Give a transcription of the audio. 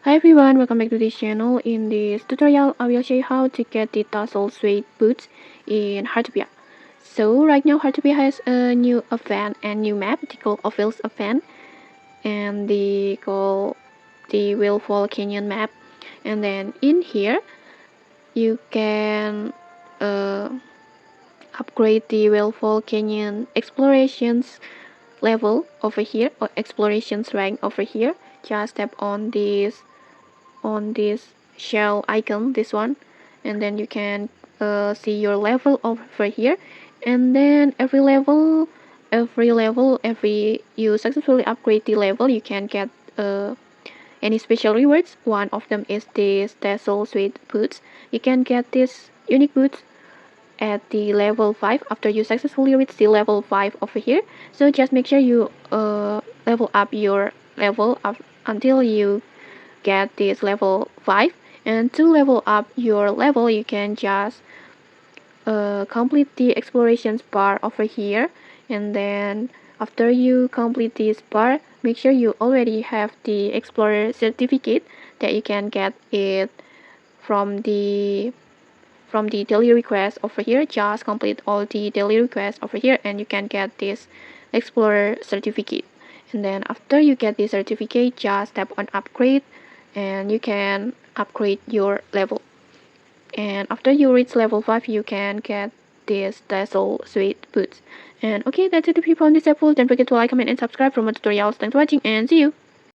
Hi everyone, welcome back to this channel. In this tutorial, I will show you how to get the Tassel Suede boots in Hearttopia. So right now Hearttopia has a new event and new map. They call Officials event, and they call the Willfall Canyon map. And then in here, you can upgrade the Willfall Canyon explorations level over here, or explorations rank over here. Just tap on this shell icon, this one, and then you can see your level over here. And then every you successfully upgrade the level, you can get any special rewards. One of them is this Tassel Suede boots. You can get this unique boots at the level 5 after you successfully reach the level 5 over here. So just make sure you level up your level up until you get this level 5. And to level up your level, you can just complete the explorations bar over here. And then after you complete this bar, make sure you already have the explorer certificate that you can get it from the daily request over here. Just complete all the daily requests over here and you can get this explorer certificate. And then after you get this certificate, just tap on upgrade and you can upgrade your level. And after you reach level 5, you can get this Tassel Suede boots. And okay, that's it people on this episode. Don't forget to like, comment, and subscribe for more tutorials. Thanks for watching and see you!